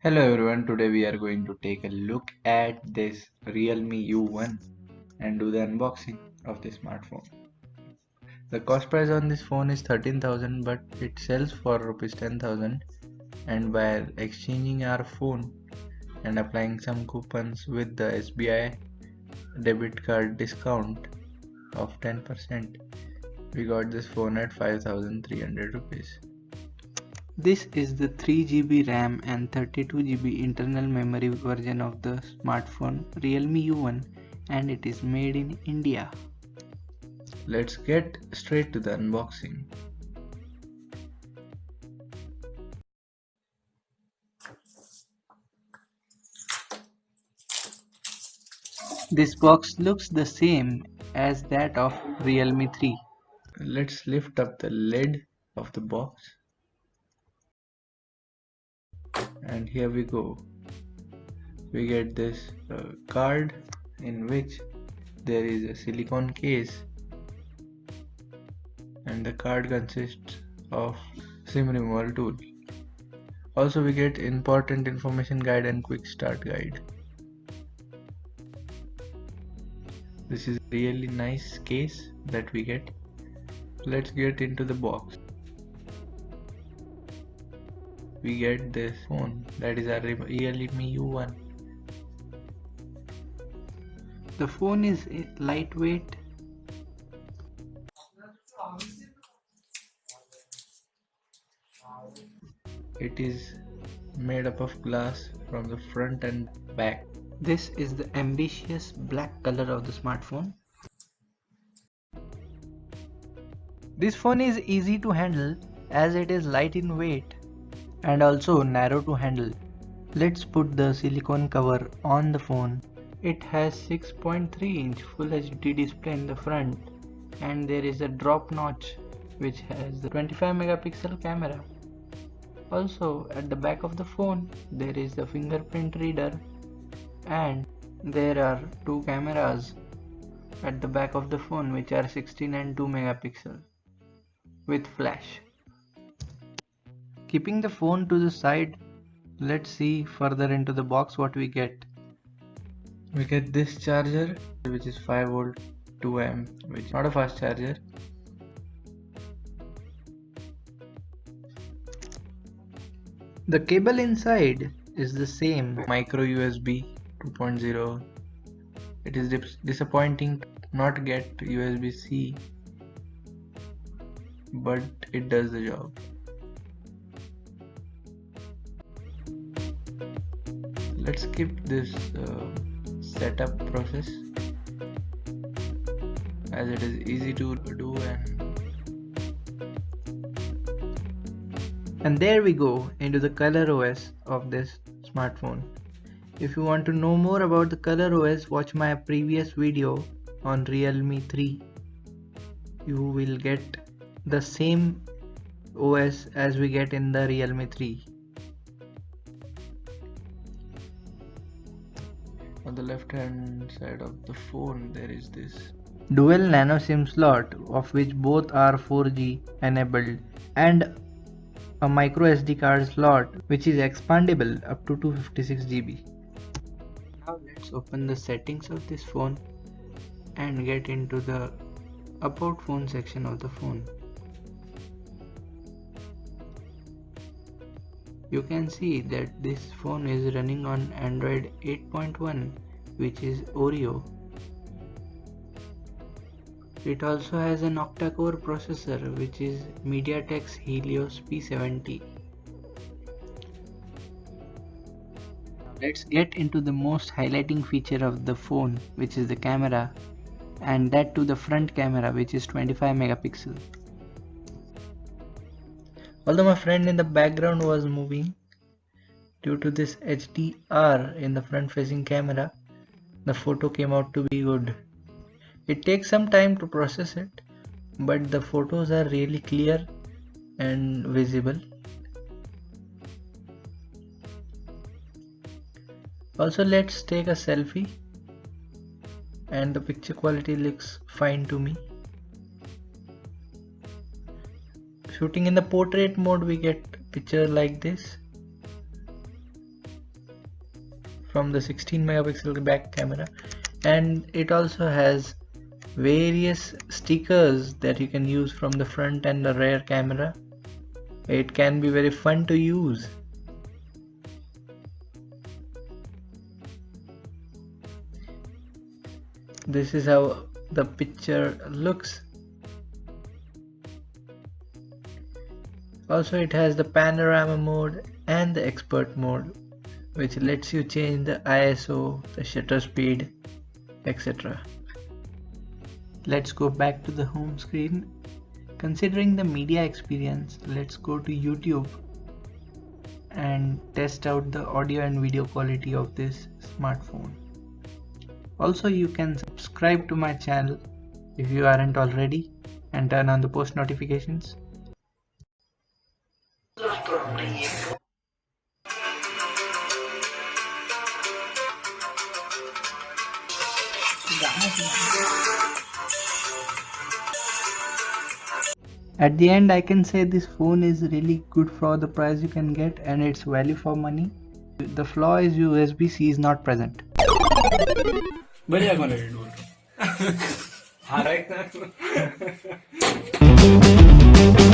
Hello everyone, today we are going to take a look at this Realme U1 and do the unboxing of this smartphone. The cost price on this phone is 13,000 but it sells for rupees 10,000, and by exchanging our phone and applying some coupons with the SBI debit card discount of 10%, we got this phone at 5,300 rupees. This is the 3GB RAM and 32GB internal memory version of the smartphone Realme U1, and it is made in India. Let's get straight to the unboxing. This box looks the same as that of Realme 3. Let's lift up the lid of the box, and here we go. We get this card in which there is a silicone case, and the card consists of SIM removal tool. Also we get important information guide and quick start guide. This is a really nice case that we get. Let's get into the box. We get this phone, that is our Realme U1. The phone is lightweight. It is made up of glass from the front and back. This is the ambitious black color of the smartphone. This phone is easy to handle as it is light in weight and also narrow to handle. Let's put the silicone cover on the phone. It has 6.3-inch Full HD display in the front, and there is a drop notch which has the 25 megapixel camera. Also at the back of the phone there is the fingerprint reader, and there are two cameras at the back of the phone which are 16 and 2 megapixel with flash. Keeping the phone to the side, let's see further into the box what we get. We get this charger which is 5 volt 2 amp, which is not a fast charger. The cable inside is the same micro USB 2.0. It is disappointing to not get USB-C, but it does the job. Let's skip this setup process as it is easy to do, and there we go into the color OS of this smartphone. If you want to know more about the color OS, watch my previous video on Realme 3. You will get the same OS as we get in the Realme 3. On the left hand side of the phone there is this dual nano SIM slot, of which both are 4G enabled, and a micro SD card slot which is expandable up to 256 GB. Now let's open the settings of this phone and get into the about phone section of the phone. You can see that this phone is running on Android 8.1, which is Oreo. It also has an octa-core processor which is MediaTek's Helios P70. Let's get into the most highlighting feature of the phone, which is the camera, and that to the front camera, which is 25 megapixel. Although my friend in the background was moving, due to this HDR in the front facing camera, the photo came out to be good. It takes some time to process it, but the photos are really clear and visible. Also, let's take a selfie, and the picture quality looks fine to me. Shooting in the portrait mode, we get picture like this. from the 16 megapixel back camera, and it also has various stickers that you can use from the front and the rear camera. It can be very fun to use. This is how the picture looks. Also, it has the panorama mode and the expert mode, which lets you change the ISO, the shutter speed, etc. Let's go back to the home screen. Considering the media experience, let's go to YouTube and test out the audio and video quality of this smartphone. Also, you can subscribe to my channel if you aren't already and turn on the post notifications. At the end, I can say this phone is really good for the price you can get, and it's value for money. The flaw is USB-C is not present. बढ़िया quality बोल रहा हूँ।